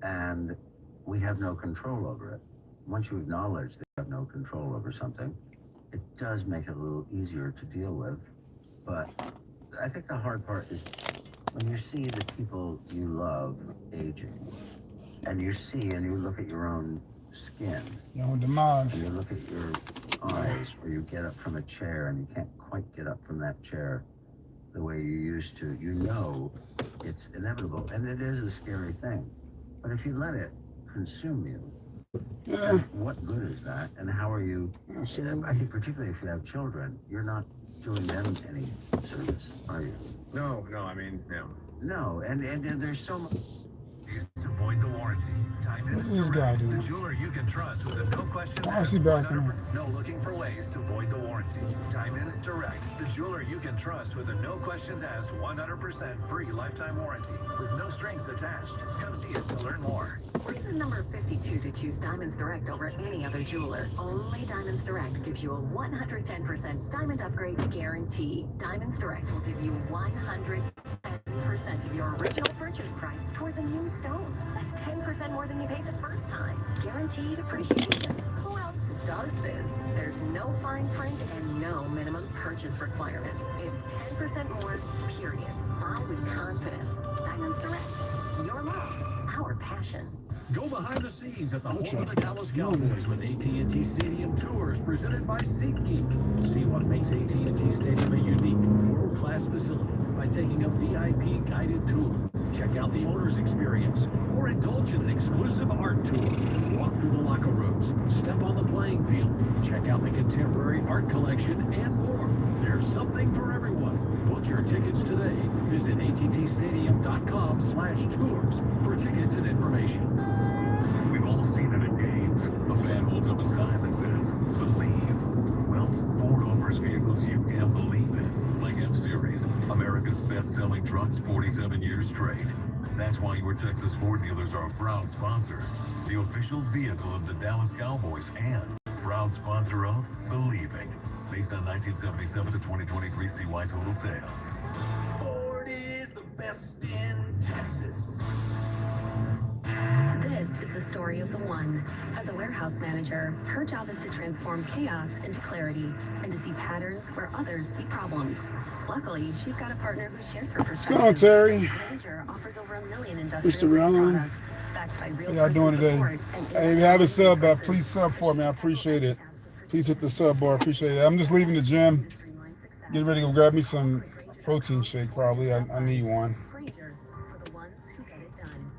and we have no control over it. Once you acknowledge that you have no control over something, it does make it a little easier to deal with. But I think the hard part is when you see the people you love aging, and you see and you look at your own skin, Your own demise. and you look at your eyes, or you get up from a chair and you can't quite get up from that chair the way you used to, you know it's inevitable, and it is a scary thing. But if you let it consume you, Yeah, what good is that? And how are you? absolutely. I think particularly if you have children, you're not doing them any service, are you? No, I mean, no. No, and there's so much. To void the warranty. What's this guy The doing? jeweler you can trust with a no questions Why is asked he backing 100%. up? No looking for ways to void the warranty. Diamonds Direct. The jeweler you can trust with a no questions asked 100% free lifetime warranty with no strings attached. Come see us to learn more. Reason number 52 to choose Diamonds Direct over any other jeweler. Only Diamonds Direct gives you a 110% diamond upgrade guarantee. Diamonds Direct will give you 110% of your original purchase price toward the new stone. That's 10% more than you paid the first time. Guaranteed appreciation. Who else does this? There's no fine print and no minimum purchase requirement. It's 10% more, period. Buy with confidence. Diamonds Direct. Your love, our passion. Go behind the scenes at the home of the Dallas Cowboys with AT&T Stadium Tours presented by SeatGeek. See what makes AT&T Stadium a unique, world-class facility by taking a VIP guided tour. Check out the owner's experience or indulge in an exclusive art tour. Walk through the locker rooms, step on the playing field, check out the contemporary art collection, and more. There's something for everyone. Book your tickets today. Visit attstadium.com/tours for tickets and information. We've all seen it at games. A fan holds up a sign that says, "Believe." Well, Ford offers vehicles you can believe in, like F-Series, America's best-selling trucks 47 years straight. That's why your Texas Ford dealers are a proud sponsor, the official vehicle of the Dallas Cowboys, and proud sponsor of Believing, based on 1977 to 2023 CY total sales. Ford is the best in Texas. This is the story of the one. As a warehouse manager, her job is to transform chaos into clarity and to see patterns where others see problems. Luckily, she's got a partner who shares her perspective. What's going on, Terry? The manager offers over 1 million Mr. industrial Ryan. products backed by real How y'all doing today? support and Hey, if you have a sub, please sub for me. I appreciate it. Please hit the sub bar. I appreciate it. I'm just leaving the gym. Getting ready to go grab me some protein shake, probably. I need one. Granger, for the ones who get it done.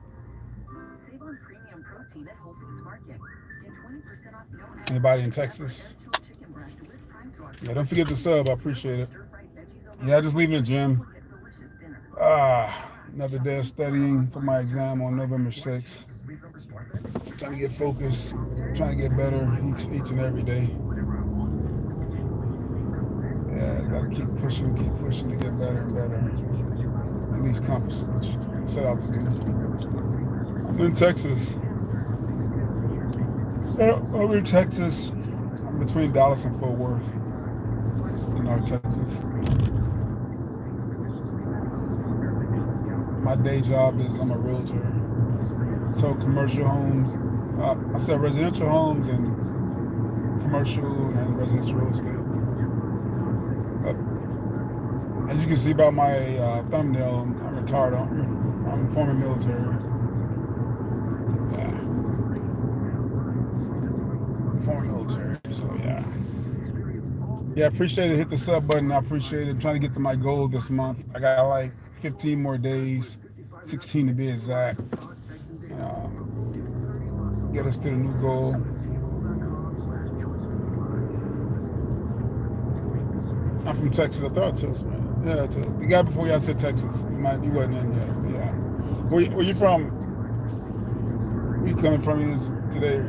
Save on premium protein at Whole Foods Market. Get 20% off no added Anybody in Texas? chicken breast with prime throughout Yeah, don't forget to sub. I appreciate it. stir-fried veggies over Yeah, just leaving the gym. with a delicious dinner. Another day of studying for my exam on November 6th. Trying to get focused, trying to get better each and every day. Yeah, gotta keep pushing to get better and better. At least accomplish what you set out to do. I'm in Texas. Yeah, I'm in Texas. I'm between Dallas and Fort Worth. It's in North Texas. My day job is I'm a realtor. So commercial homes, I sell residential homes and commercial and residential real estate. As you can see by my thumbnail, I'm retired. I'm former military. Yeah. Former military, so yeah. Yeah, I appreciate it. Hit the sub button. I appreciate it. I'm trying to get to my goal this month. I got like 15 more days, 16 to be exact. Get us to the new goal. I'm from Texas. I thought Texas, man. Yeah, the guy before y'all said Texas. You wasn't in yet. But yeah. Where you from? Where you coming from today?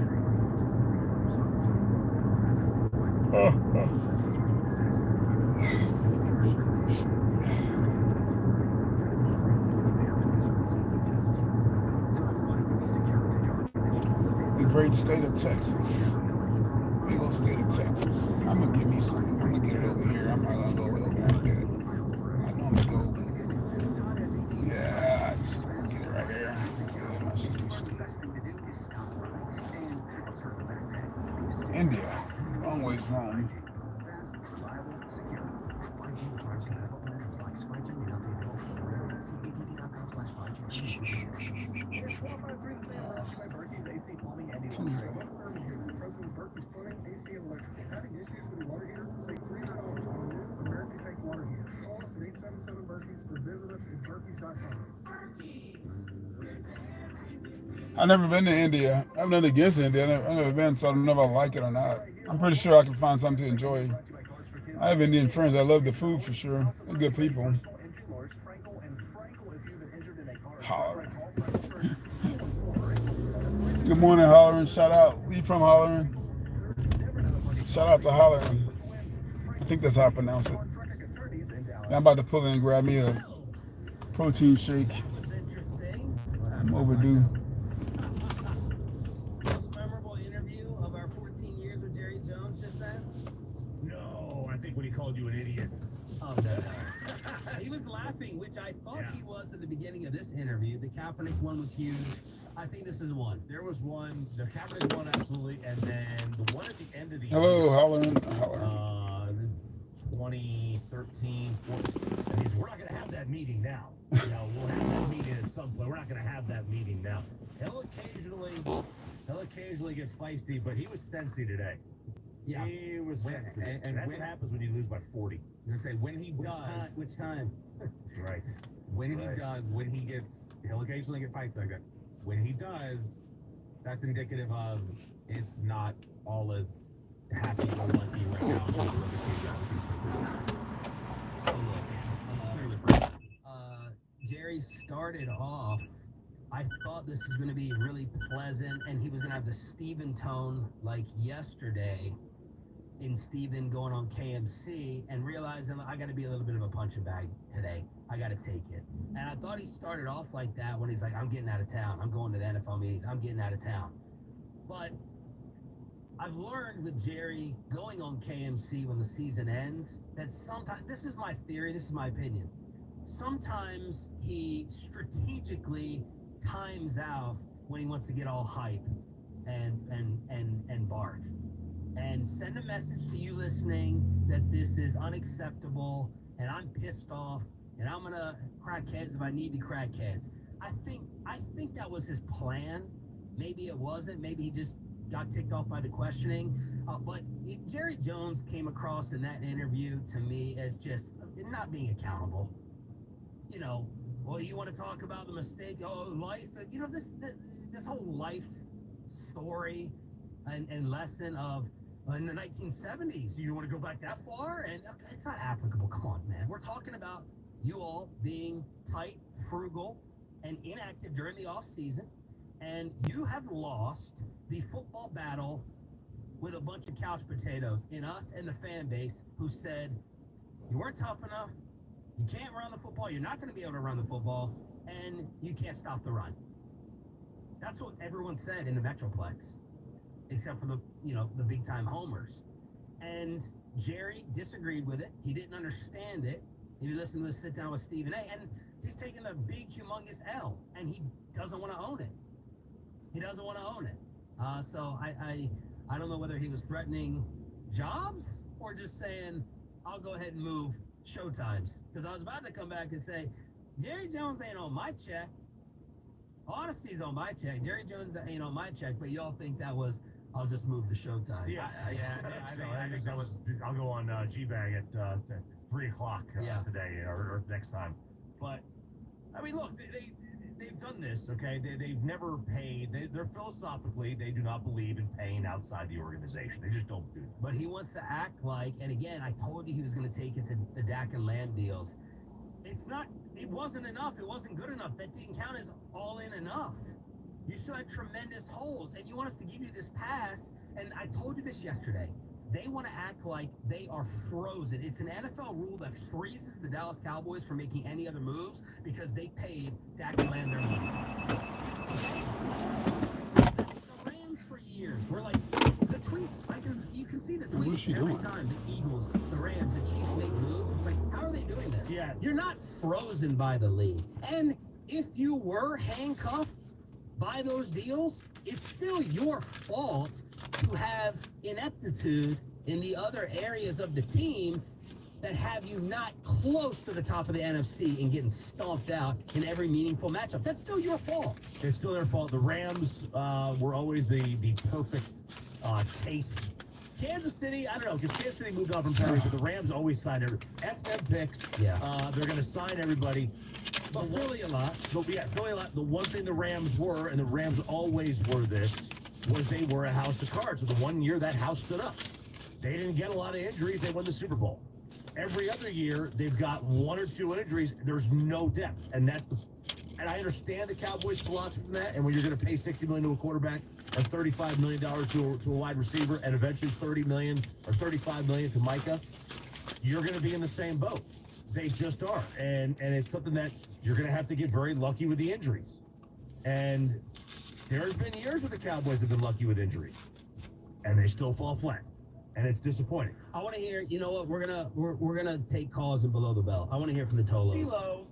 The great state of Texas. Big old state of Texas. I'm gonna get it over here. I'm not gonna go over there and get it. I normally go. Yeah, I just get it right here. My sister's India. Long ways home. I've never been to India. I've nothing against India. I've never been, so I don't know if I like it or not. I'm pretty sure I can find something to enjoy. I have Indian friends. I love the food for sure. They're good people. Hollering. Good morning, Hollering. Shout out. Where you from, Hollering? Shout out to Hollering. I think that's how I pronounce it. Yeah, I'm about to pull in and grab me a protein shake. I'm overdue. Most memorable interview of our 14 years with Jerry Jones just then? No, I think when he called you an idiot. Oh, no. He was laughing, which I thought he was at the beginning of this interview. The Kaepernick one was huge. I think this is one. There was one, the Kaepernick one, absolutely, and then the one at the end of the Hello, year, Hollering. 2013, 14. And he's, we're not going to have that meeting now. You know, we'll have that meeting at some point. We're not going to have that meeting now. He'll occasionally get feisty, but he was sensy today. Yeah. He was sensy. And that's what happens when you lose by 40. I was going to say, when he does. Which time? Right. When he does, when he gets, he'll occasionally get fights like that. When he does, that's indicative of it's not all as happy-go-lucky right now. So look, Jerry started off, I thought this was going to be really pleasant, and he was going to have the Steven tone like yesterday in Steven going on KMC, and realizing I got to be a little bit of a punching bag today. I got to take it. And I thought he started off like that when he's like, I'm getting out of town. I'm going to the NFL meetings. I'm getting out of town. But I've learned with Jerry going on KMC when the season ends that sometimes, this is my theory, this is my opinion, sometimes he strategically times out when he wants to get all hype and bark. And send a message to you listening that this is unacceptable and I'm pissed off and I'm gonna crack heads if I need to crack heads. I think that was his plan. Maybe it wasn't. Maybe he just got ticked off by the questioning. But Jerry Jones came across in that interview to me as just not being accountable. You know, well, you want to talk about the mistake, life, you know, this whole life story and lesson of in the 1970s. You want to go back that far? And okay, it's not applicable. Come on, man. We're talking about you all being tight, frugal, and inactive during the off season, and you have lost the football battle with a bunch of couch potatoes in us and the fan base who said you weren't tough enough, you can't run the football, you're not going to be able to run the football, and you can't stop the run. That's what everyone said in the Metroplex, except for the big time homers. And Jerry disagreed with it. He didn't understand it. If you listen to the sit down with Stephen A, and he's taking a big, humongous L, and he doesn't want to own it. He doesn't want to own it. So I don't know whether he was threatening jobs or just saying, I'll go ahead and move showtimes. Because I was about to come back and say, Jerry Jones ain't on my check. Honesty's on my check. Jerry Jones ain't on my check, but y'all think that was, I'll just move the showtime. Yeah, I think that was, I'll go on G-Bag at 3 o'clock today or next time. But, I mean, look, they've done this, okay? They've never paid. They're philosophically, they do not believe in paying outside the organization. They just don't do it. But he wants to act like, and again, I told you he was going to take it to the Dak and Lamb deals. It wasn't enough. It wasn't good enough. That didn't count as all in enough. You still had tremendous holes, and you want us to give you this pass, and I told you this yesterday. They want to act like they are frozen. It's an NFL rule that freezes the Dallas Cowboys from making any other moves because they paid Dak and Lamb their money. The Rams for years were like, the tweets, like you can see the tweets every time the Eagles, the Rams, the Chiefs make moves. It's like, how are they doing this? Yeah. You're not frozen by the league. And if you were handcuffed buy those deals, it's still your fault to have ineptitude in the other areas of the team that have you not close to the top of the NFC and getting stomped out in every meaningful matchup. That's still your fault. It's still their fault. The Rams were always the perfect case. Kansas City, I don't know, because Kansas City moved on from Perry, but the Rams always sign every FM picks. Yeah. They're going to sign everybody. But Philly a lot. But yeah, Philly a lot. The one thing the Rams were, and the Rams always were this, was they were a house of cards. So the one year that house stood up. They didn't get a lot of injuries. They won the Super Bowl. Every other year, they've got one or two injuries. There's no depth. And that's the... And I understand the Cowboys' philosophy from that. And when you're going to pay $60 million to a quarterback or $35 million to a wide receiver and eventually $30 million or $35 million to Micah, you're going to be in the same boat. They just are. And it's something that you're going to have to get very lucky with the injuries. And there's been years where the Cowboys have been lucky with injuries. And they still fall flat. And it's disappointing. I want to hear, you know what, we're gonna take calls and below the bell. I want to hear from the Tolos. Hello.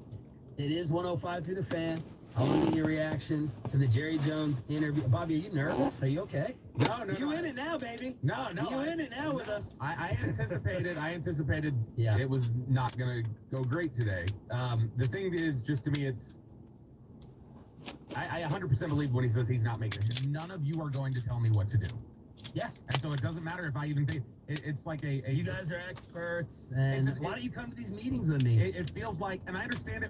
It is 105 through the fan. I want to get your reaction to the Jerry Jones interview. Bobby, are you nervous? Are you okay? No. You in it now, baby. No. You in it now with us. I anticipated Yeah. it was not going to go great today. The thing is, just to me, I 100% believe when he says he's not making it. None of you are going to tell me what to do. Yes. And so it doesn't matter if I even think it's like You guys are experts, and why do you come to these meetings with me? It feels like, and I understand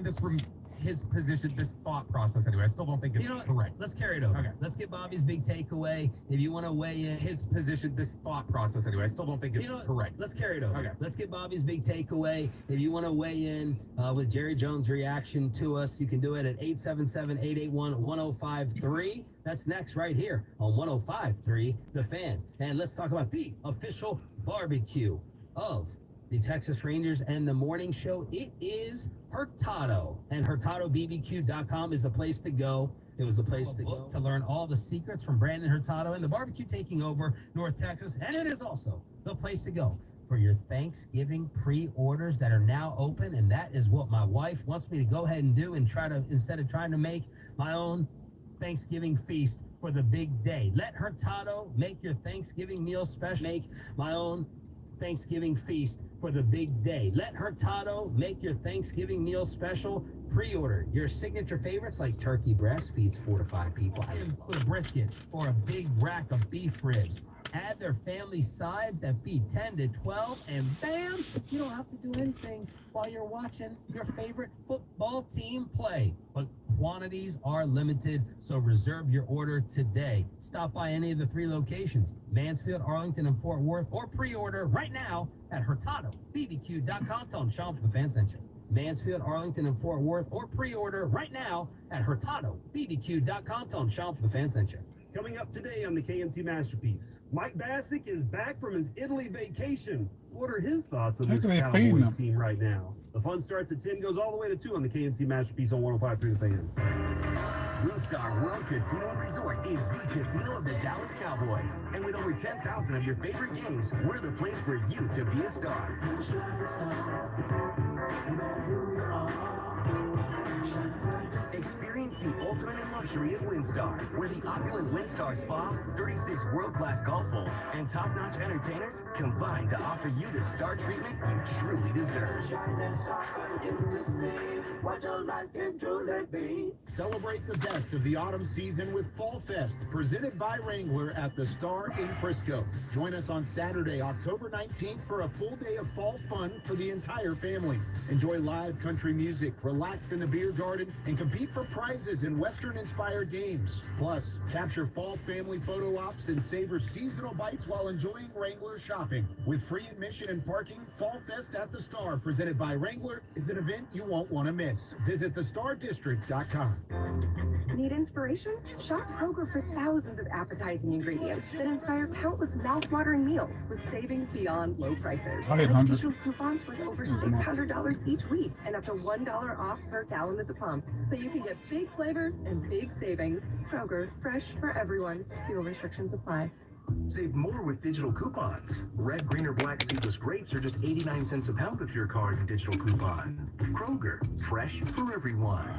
this from his position, this thought process anyway. I still don't think it's correct. Let's carry it over. Okay. Let's get Bobby's big takeaway. If you want to weigh in, His position, this thought process anyway. I still don't think it's correct. Let's carry it over. Okay. Let's get Bobby's big takeaway. If you want to weigh in with Jerry Jones' reaction to us, you can do it at 877-881-1053. That's next right here on 105.3 The Fan. And let's talk about the official barbecue of the Texas Rangers and the morning show. It is Hurtado, and HurtadoBBQ.com is the place to go. It was the place to go to learn all the secrets from Brandon Hurtado and the barbecue taking over North Texas. And it is also the place to go for your Thanksgiving pre-orders that are now open. And that is what my wife wants me to go ahead and do, and instead of trying to make my own Thanksgiving feast for the big day. Let Hurtado make your Thanksgiving meal special. Make my own Thanksgiving feast for the big day. Let Hurtado make your Thanksgiving meal special. Pre-order your signature favorites like turkey breast, feeds 4 to 5 people. I can put a brisket or a big rack of beef ribs. Add their family sides that feed 10 to 12, and bam, you don't have to do anything while you're watching your favorite football team play. But quantities are limited, so reserve your order today. Stop by any of the 3 locations, Mansfield, Arlington, and Fort Worth, or pre-order right now at HurtadoBBQ.com. Tell them Sean for the Fan sent you. Mansfield, Arlington, and Fort Worth, or pre-order right now at HurtadoBBQ.com. Tell them Sean for the Fan sent you. Coming up today on the KNC Masterpiece, Mike Bassick is back from his Italy vacation. What are his thoughts on this Cowboys team right now? The fun starts at 10, goes all the way to 2 on the KNC Masterpiece on 105.3 The Fan. WinStar World Casino and Resort is the casino of the Dallas Cowboys. And with over 10,000 of your favorite games, we're the place for you to be a star. Experience the ultimate in luxury at WinStar, where the opulent WinStar Spa, 36 world-class golf holes, and top-notch entertainers combine to offer you the star treatment you truly deserve. Celebrate the best of the autumn season with Fall Fest, presented by Wrangler at the Star in Frisco. Join us on Saturday, October 19th for a full day of fall fun for the entire family. Enjoy live country music, relax in the beer garden, and compete for prizes in Western-inspired games. Plus, capture fall family photo ops and savor seasonal bites while enjoying Wrangler shopping. With free admission and parking, Fall Fest at the Star, presented by Wrangler, is an event you won't want to miss. Visit thestardistrict.com. Need inspiration? Shop Kroger for thousands of appetizing ingredients that inspire countless mouth-watering meals with savings beyond low prices. I hit Like 100. digital coupons worth over $600 each week and up to $1 off per gallon at the pump. So you can get big flavors and big savings. Kroger, fresh for everyone. Fuel restrictions apply. Save more with digital coupons. Red, green, or black seedless grapes are just 89 cents a pound with your card and digital coupon. Kroger, fresh for everyone.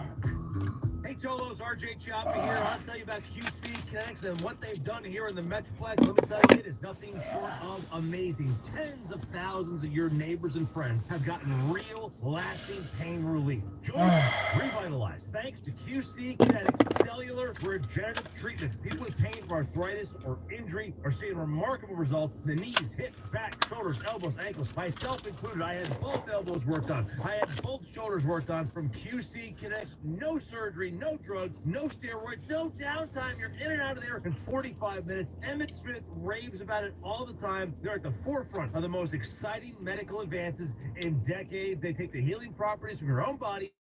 Hey, Hey, Tolos, RJ Choppy here. I'll tell you about QC Connects and what they've done here in the Metroplex. Let me tell you, it is nothing short of amazing. Tens of thousands of your neighbors and friends have gotten real, lasting pain relief. Join Revitalized, thanks to QC Kinetics cellular regenerative treatments. People with pain from arthritis or injury are seeing remarkable results. The knees, hips, back, shoulders, elbows, ankles. Myself included, I had both elbows worked on. I had both shoulders worked on from QC Kinetics. No surgery, no drugs, no steroids, no downtime. You're in and out of there in 45 minutes. Emmett Smith raves about it all the time. They're at the forefront of the most exciting medical advances in decades. They take the healing properties from your own body,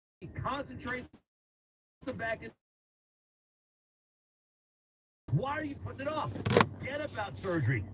concentrate them back in. Why are you putting it off? Forget about surgery.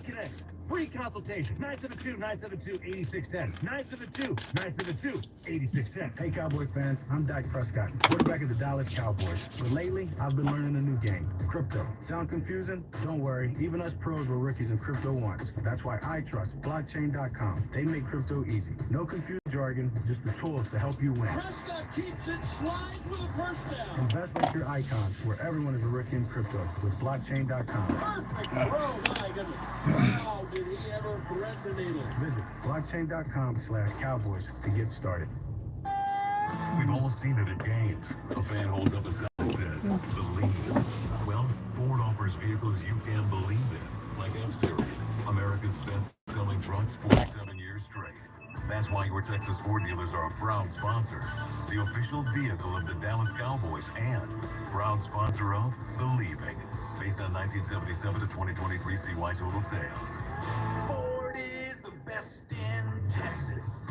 Connect. Free consultation. 972-972-8610. 972-972-8610. Hey, Cowboy fans. I'm Dak Prescott, quarterback of the Dallas Cowboys. But lately, I've been learning a new game, crypto. Sound confusing? Don't worry. Even us pros were rookies in crypto once. That's why I trust blockchain.com. They make crypto easy. No confused jargon, just the tools to help you win. Prescott keeps it, slides with a first down. Invest like your icons, where everyone is a rookie in crypto with blockchain.com. Perfect throw, my goodness. Wow, did he ever thread the needle? Visit blockchain.com/Cowboys to get started. We've all seen it at games. A fan holds up a sign that says, "Believe." Well, Ford offers vehicles you can believe in, like F-Series, America's best-selling trucks 47 years straight. That's why your Texas Ford dealers are a proud sponsor, the official vehicle of the Dallas Cowboys, and proud sponsor of Believing, based on 1977 to 2023 CY total sales. Ford is the best in Texas.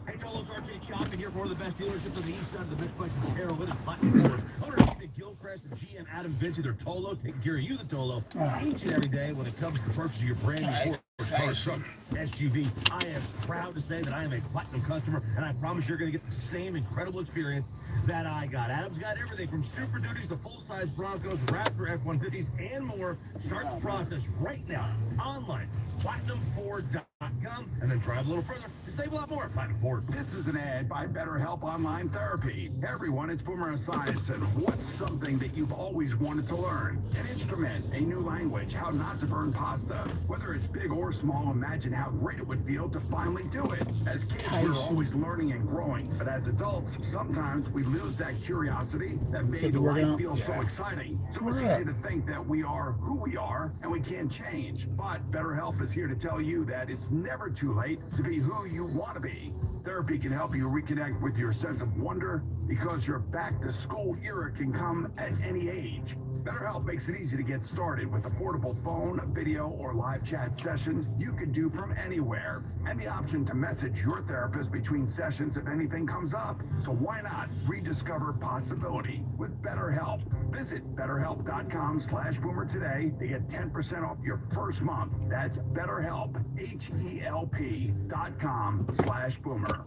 Hey, Tolos, RJ Choppy here for one of the best dealerships on the east side of the Metroplex in Terrell. It is Platinum Ford. Owner Nick Gilchrist and GM Adam Vinci, they're Tolos, taking care of you, the Tolo, each and every day when it comes to the purchase of your brand new Ford car, truck, SUV. I am proud to say that I am a Platinum customer, and I promise you're going to get the same incredible experience that I got. Adam's got everything from Super Duties to full-size Broncos, Raptor F-150s, and more. Start the process right now online, PlatinumFord.com, and then drive a little further to save a lot more. Platinum Ford. This is an ad by BetterHelp Online Therapy. Everyone, it's Boomer Esiason. What's something that you've always wanted to learn? An instrument, a new language, how not to burn pasta. Whether it's big or small, imagine how great it would feel to finally do it. As kids, we're always learning and growing. But as adults, sometimes we lose that curiosity that made life feel so exciting. So it's easy to think that we are who we are and we can't change. But BetterHelp is here to tell you that it's never too late to be who you want to be. Therapy can help you reconnect with your sense of wonder because your back-to-school era can come at any age. BetterHelp makes it easy to get started with affordable phone, video, or live chat sessions you can do from anywhere. And the option to message your therapist between sessions if anything comes up. So why not rediscover possibility with BetterHelp? Visit BetterHelp.com/Boomer today to get 10% off your first month. That's BetterHelp, HELP.com/Boomer.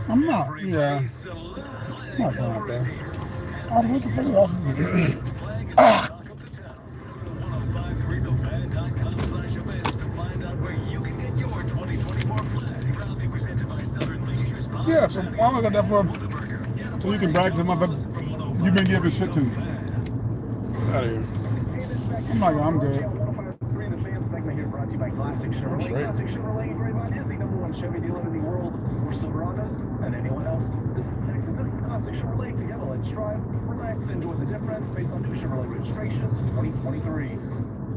I'm not, I'm not going out there. Oh, what the fuck is that? Yeah, so why am I got that for? So you can brag to motherfuckers you've been giving shit to. Out of here. I'm good. The fan segment here brought to you by Classic Chevrolet. Classic Chevrolet in Grapevine is the #1 Chevy dealer in the world for Silverados and anyone else. This is Texas. This is Classic Chevrolet. Together, let's drive, relax, enjoy the difference based on new Chevrolet registrations 2023.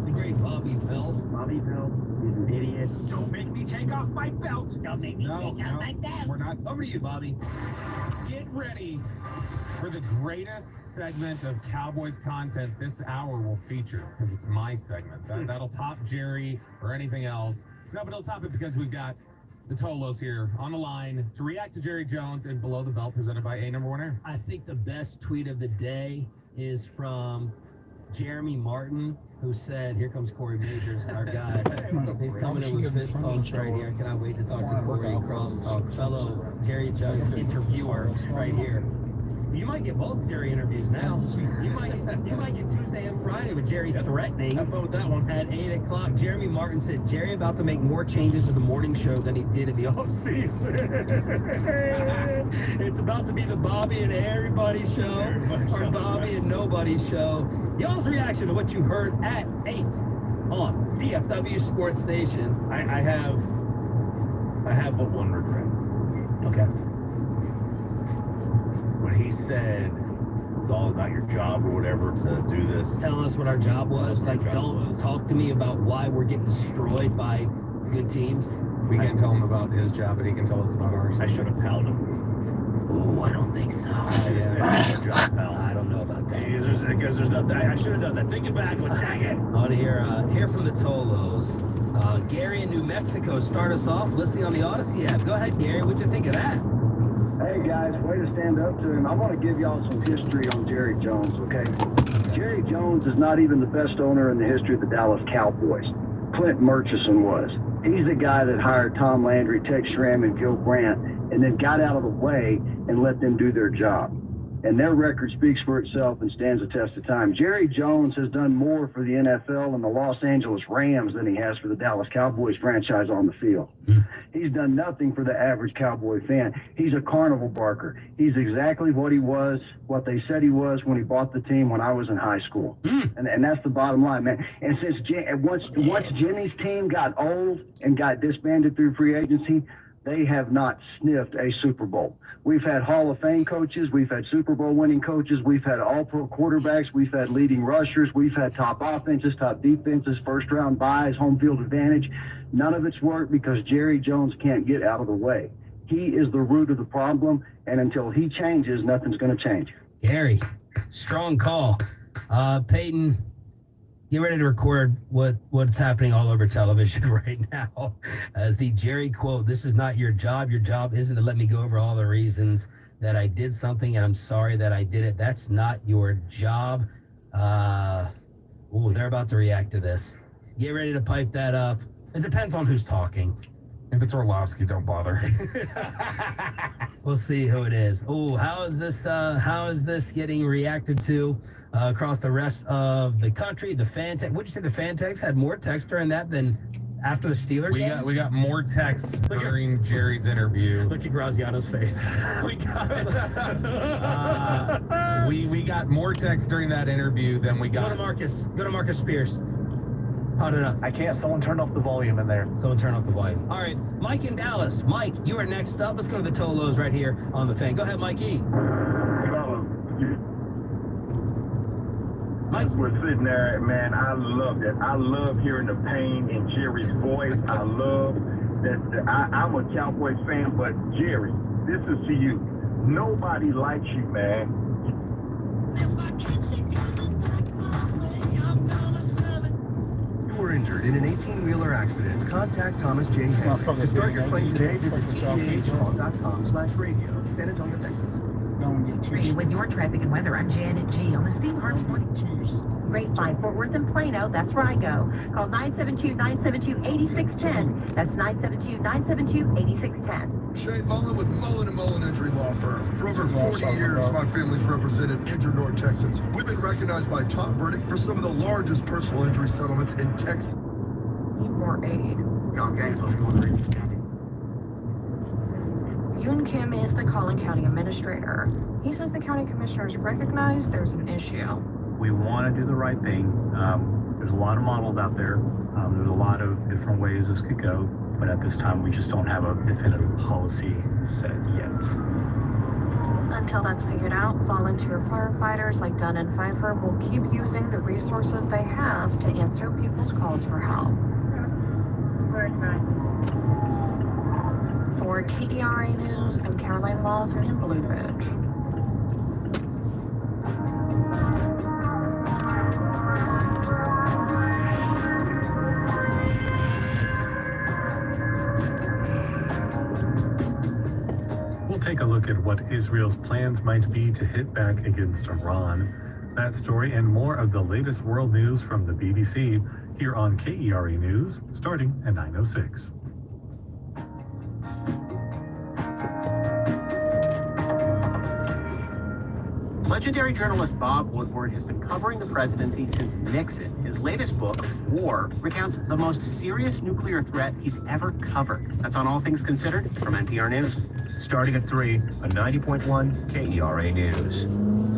The great Bobby Bell. Bobby Bell is an idiot. Don't make me take off my belt. Don't make me take off my belt. We're not. Over to you, Bobby. Get ready for the greatest segment of Cowboys content this hour will feature, because it's my segment. That'll top Jerry or anything else. No, but it'll top it because we've got the Tolos here on the line to react to Jerry Jones and Below the Belt presented by A#1 Air. I think the best tweet of the day is from Jeremy Martin, who said, here comes Corey Majors, our guy. He's coming in with fist bumps right here. Cannot wait to talk to Corey Crosstalk, fellow Jerry Jones interviewer right here. You might get both Jerry interviews now. You might get Tuesday and Friday with Jerry threatening. Have fun with that one. At 8 o'clock, Jeremy Martin said Jerry about to make more changes to the morning show than he did in the offseason. It's about to be the Bobby and Everybody show or Bobby and Nobody show. Y'all's reaction to what you heard at 8 on DFW Sports Station. I have but one regret. Okay. When he said it's all about your job or whatever to do this. Telling us what our job was. Like, don't talk to me about why we're getting destroyed by good teams. We can't tell him about his job, but he can tell us about ours. I should have palled him. Ooh, I don't think so. I don't know about that. Because there's nothing. I should have done that. Thinking back, but dang it. I want to hear from the Tolos. Gary in New Mexico, start us off listening on the Odyssey app. Go ahead, Gary. What'd you think of that? Hey guys, way to stand up to him. I want to give y'all some history on Jerry Jones, okay? Jerry Jones is not even the best owner in the history of the Dallas Cowboys. Clint Murchison was. He's the guy that hired Tom Landry, Tex Schramm, and Gil Brandt, and then got out of the way and let them do their job. And their record speaks for itself and stands the test of time. Jerry Jones has done more for the NFL and the Los Angeles Rams than he has for the Dallas Cowboys franchise on the field. He's done nothing for the average Cowboy fan. He's a carnival barker. He's exactly what he was, what they said he was when he bought the team when I was in high school. And that's the bottom line, man. And since once Jimmy's team got old and got disbanded through free agency, they have not sniffed a Super Bowl. We've had Hall of Fame coaches. We've had Super Bowl winning coaches. We've had all-pro quarterbacks. We've had leading rushers. We've had top offenses, top defenses, first-round buys, home field advantage. None of it's worked because Jerry Jones can't get out of the way. He is the root of the problem, and until he changes, nothing's going to change. Gary, strong call. Peyton, get ready to record what's happening all over television right now. As the Jerry quote, "This is not your job. Your job isn't to let me go over all the reasons that I did something, and I'm sorry that I did it. That's not your job." They're about to react to this. Get ready to pipe that up. It depends on who's talking. If it's Orlovsky, don't bother. We'll see who it is. Oh, how is this getting reacted to across the rest of the country? The fan text. Would you say the fan text had more text during that than after the Steelers game? We got more texts during Jerry's interview. Look at Graziano's face. we got more texts during that interview than we got. Go to Marcus Spears. Hot it up. I can't. Someone turned off the volume in there. Someone turn off the volume. All right, Mike in Dallas. Mike, you are next up. Let's go to the Tolos right here on the Fan. Go ahead, Mikey. Mike, we're sitting there, man. I love it. I love hearing the pain in Jerry's voice. I love that. I'm a Cowboys fan, but Jerry, this is to you. Nobody likes you, man. Were injured in an 18-wheeler accident, contact Thomas J. Henry. To start your claim today, visit tjhlaw.com/radio, San Antonio, Texas. With your traffic and weather, I'm Janet G. on the Steve Harvey Morning. Grapevine, Fort Worth, and Plano. That's where I go. Call 972-972-8610. That's 972-972-8610. Shane Mullen with Mullen & Mullen Injury Law Firm. For over 40 years, my family's represented injured North Texans. We've been recognized by Top Verdict for some of the largest personal injury settlements in Texas. Need more aid. Okay, let's go on the Regency County. Yoon Kim is the Collin County Administrator. He says the county commissioners recognize there's an issue. We want to do the right thing. There's a lot of models out there. There's a lot of different ways this could go, but at this time we just don't have a definitive policy set yet. Until that's figured out, volunteer firefighters like Dunn and Pfeiffer will keep using the resources they have to answer people's calls for help. For KERA News, I'm Caroline Love in Blue Ridge. We'll take a look at what Israel's plans might be to hit back against Iran. That story and more of the latest world news from the BBC here on KERA News, starting at 9:06. Legendary journalist Bob Woodward has been covering the presidency since Nixon. His latest book, War, recounts the most serious nuclear threat he's ever covered. That's on All Things Considered from NPR News. Starting at 3 on 90.1 KERA News.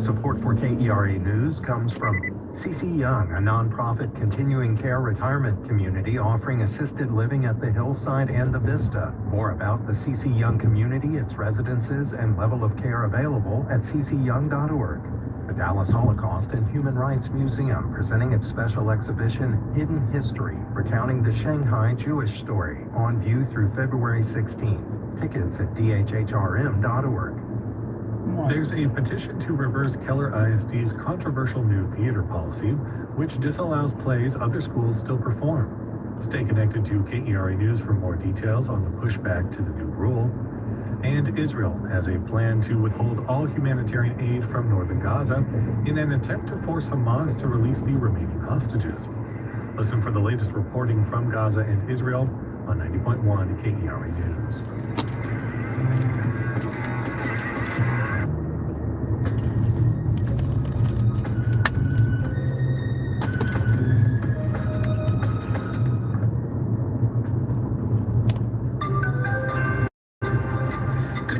Support for KERA News comes from CC Young, a nonprofit continuing care retirement community offering assisted living at the Hillside and the Vista. More about the CC Young community, its residences, and level of care available at ccyoung.org. The Dallas Holocaust and Human Rights Museum presenting its special exhibition, Hidden History, recounting the Shanghai Jewish story, on view through February 16th. Tickets at dhhrm.org. There's a petition to reverse Keller ISD's controversial new theater policy, which disallows plays other schools still perform. Stay connected to KERA News for more details on the pushback to the new rule. And Israel has a plan to withhold all humanitarian aid from northern Gaza in an attempt to force Hamas to release the remaining hostages. Listen for the latest reporting from Gaza and Israel on 90.1 KERA News.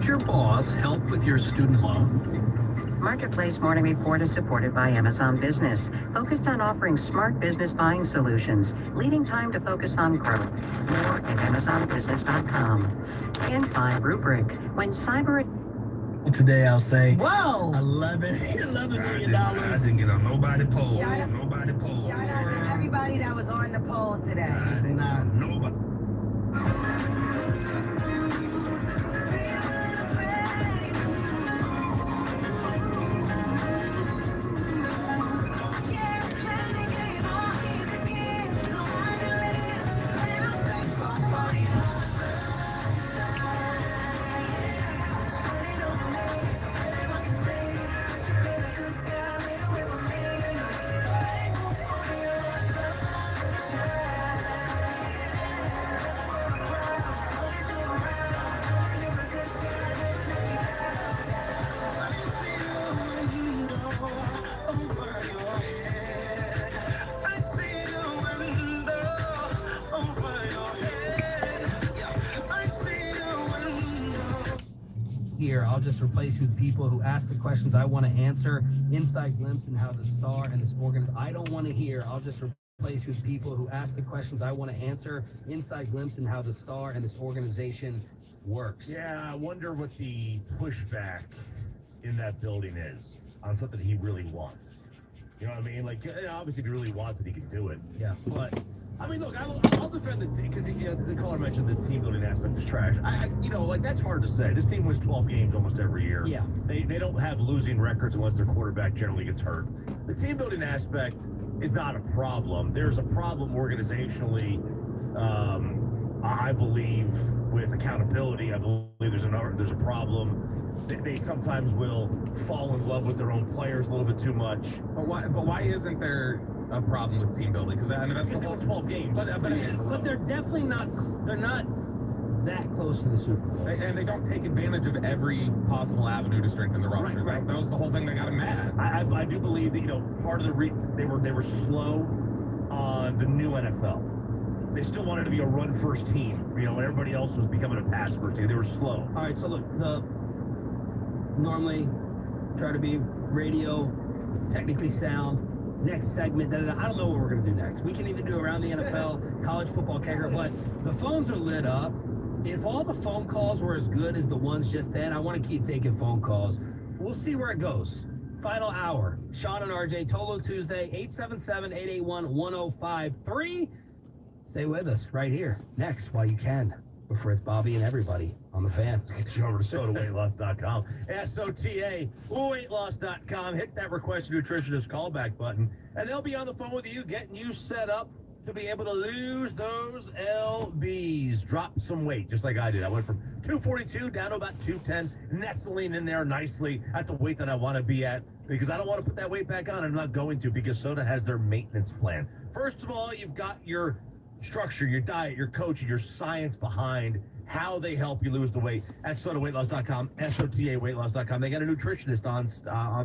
Your boss help with your student loan? Marketplace Morning Report is supported by Amazon Business, focused on offering smart business buying solutions, leading time to focus on growth. More at AmazonBusiness.com. And by Rubrik, when cyber... Today I'll say, whoa, $11 million. I didn't get on nobody poll. Shout out to everybody that was on the poll today. I say not nobody. Here, I'll just replace you with people who ask the questions I want to answer. Inside glimpse in how the Star and this organization I don't want to hear. I'll just replace you with people who ask the questions I want to answer. Inside glimpse in how the Star and this organization works. Yeah, I wonder what the pushback in that building is on something he really wants. You know what I mean? Like, obviously, if he really wants it, he can do it. Yeah. But I mean, look, I'll defend the team because the caller mentioned the team building aspect is trash. Like that's hard to say. This team wins 12 games almost every year. Yeah. They don't have losing records unless their quarterback generally gets hurt. The team building aspect is not a problem. There's a problem organizationally. I believe with accountability. I believe there's a problem. They sometimes will fall in love with their own players a little bit too much. But why isn't there a problem with team building? Because I mean that's the whole 12 games. But they're definitely not. They're not that close to the Super Bowl, and they don't take advantage of every possible avenue to strengthen the roster. Right. That was the whole thing that got him mad. I do believe that part of the they were slow on the new NFL. They still wanted to be a run-first team. When everybody else was becoming a pass-first team. They were slow. All right, so look, normally try to be radio, technically sound. Next segment, I don't know what we're going to do next. We can either do around the NFL, college football, kicker, but the phones are lit up. If all the phone calls were as good as the ones just then, I want to keep taking phone calls. We'll see where it goes. Final hour. Sean and RJ, Tolo Tuesday, 877-881-1053. Stay with us right here. Next, while you can, before it's Bobby and everybody on the Fan. Get you over to SotaWeightLoss.com. SOTA weightloss.com. Hit that request a nutritionist callback button, and they'll be on the phone with you, getting you set up to be able to lose those LBs. Drop some weight, just like I did. I went from 242 down to about 210, nestling in there nicely at the weight that I want to be at, because I don't want to put that weight back on. I'm not going to, because Sota has their maintenance plan. First of all, you've got your structure, your diet, your coaching, your science behind how they help you lose the weight at SotaWeightLoss.com, SOTAWeightLoss.com. They got a nutritionist on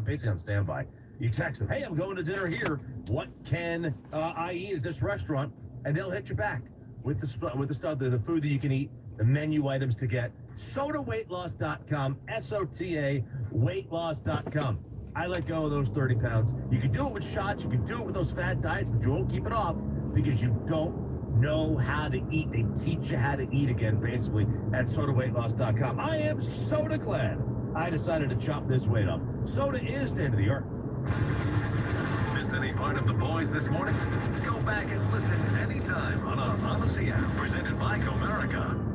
basically on standby. You text them, hey, I'm going to dinner here. What can I eat at this restaurant? And they'll hit you back with the stuff, the food that you can eat, the menu items to get. SotaWeightLoss.com, SOTAWeightLoss.com. I let go of those 30 pounds. You can do it with shots. You can do it with those fat diets, but you won't keep it off because you don't know how to eat. They teach you how to eat again, basically, at SotaWeightLoss.com. I am Soda glad I decided to chop this weight off. Soda is state of the art. Miss any part of the boys this morning? Go back and listen anytime on our Odyssey app, presented by Comerica.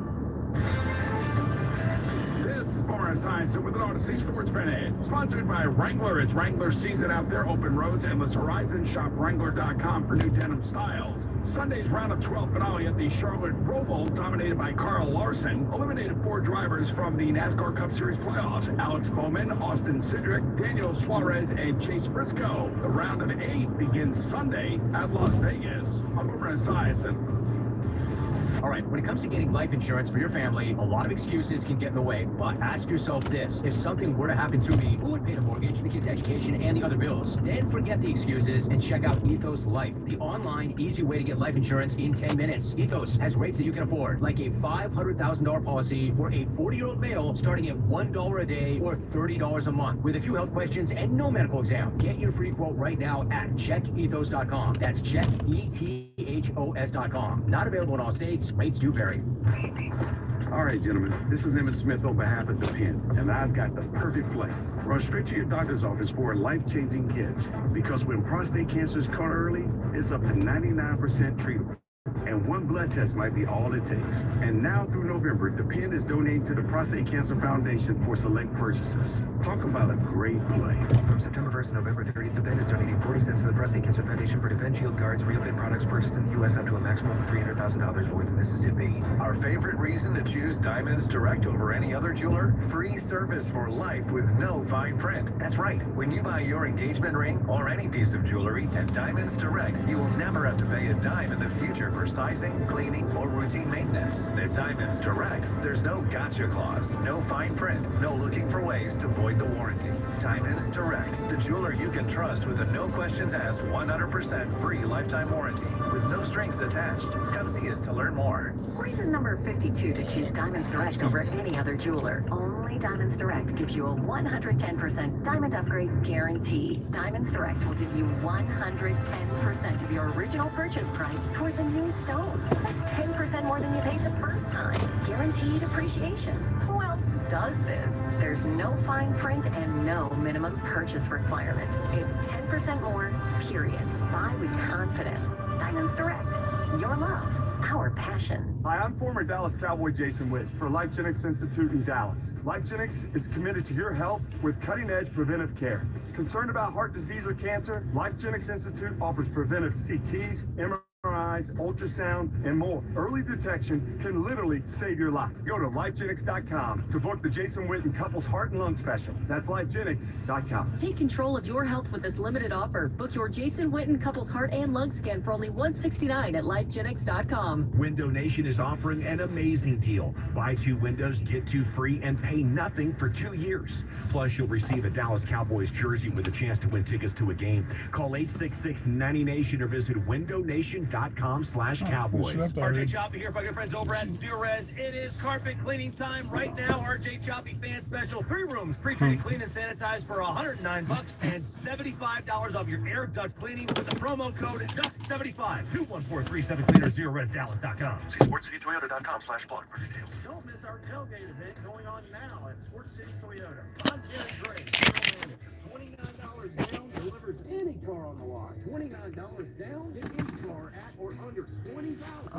This is Boris Eisen with an Odyssey Sports Minute, sponsored by Wrangler. It's Wrangler season out there. Open roads, endless horizons. Shop Wrangler.com for new denim styles. Sunday's round of 12 finale at the Charlotte Roval, dominated by Carl Larson, eliminated 4 drivers from the NASCAR Cup Series playoffs: Alex Bowman, Austin Cindric, Daniel Suarez, and Chase Briscoe. The round of 8 begins Sunday at Las Vegas. I'm Boris Eisen. All right, when it comes to getting life insurance for your family, a lot of excuses can get in the way. But ask yourself this: if something were to happen to me, who would pay the mortgage, the kids' education, and the other bills? Then forget the excuses and check out Ethos Life, the online, easy way to get life insurance in 10 minutes. Ethos has rates that you can afford, like a $500,000 policy for a 40-year-old male starting at $1 a day or $30 a month. With a few health questions and no medical exam. Get your free quote right now at checkethos.com. That's checkethos.com. Not available in all states. Rates do vary. All right, gentlemen, this is Emmett Smith on behalf of Depend, and I've got the perfect play. Run straight to your doctor's office for life-changing kids, because when prostate cancer is caught early, it's up to 99% treatable. And one blood test might be all it takes. And now through November, Depend is donating to the Prostate Cancer Foundation for select purchases. Talk about a great play. From September 1st to November 30th, Depend is donating 40 cents to the Prostate Cancer Foundation for Depend Shield Guards, RealFit products purchased in the U.S. up to a maximum of $300,000 void in Mississippi. Our favorite reason to choose Diamonds Direct over any other jeweler? Free service for life with no fine print. That's right. When you buy your engagement ring or any piece of jewelry at Diamonds Direct, you will never have to pay a dime in the future for sizing, cleaning, or routine maintenance. At Diamonds Direct, there's no gotcha clause, no fine print, no looking for ways to void the warranty. Diamonds Direct, the jeweler you can trust with a no questions asked 100% free lifetime warranty with no strings attached. Come see us to learn more. Reason number 52 to choose Diamonds Direct over any other jeweler. Only Diamonds Direct gives you a 110% diamond upgrade guarantee. Diamonds Direct will give you 110% of your original purchase price toward the new stone. That's 10% more than you paid the first time. Guaranteed appreciation. Who else does this? There's no fine print and no minimum purchase requirement. It's 10% more, period. Buy with confidence. Diamonds Direct. Your love. Our passion. Hi, I'm former Dallas Cowboy Jason Witt for LifeGenix Institute in Dallas. LifeGenix is committed to your health with cutting-edge preventive care. Concerned about heart disease or cancer? LifeGenix Institute offers preventive CTs, MRIs, ultrasound, and more. Early detection can literally save your life. Go to LifeGenix.com to book the Jason Witten Couples Heart and Lung Special. That's LifeGenix.com. Take control of your health with this limited offer. Book your Jason Witten Couples Heart and Lung Scan for only $169 at LifeGenix.com. Window Nation is offering an amazing deal. Buy 2 windows, get 2 free, and pay nothing for 2 years. Plus, you'll receive a Dallas Cowboys jersey with a chance to win tickets to a game. Call 866-90Nation or visit windownation.com/Cowboys. RJ Choppy here, my good friends over at Zerez. It is carpet cleaning time right now. RJ Choppy fan special. 3 rooms, pre-treated, clean, and sanitized for $109 and $75 off your air duct cleaning with the promo code DUCK75. 21437 ZerezDallas.com. See SportsCityToyota.com/blog for details. Don't miss our tailgate event going on now at Sports City Toyota. I'm Terry Gray, $29 down delivers any car on the lot. $29 down, get any car at or under $20.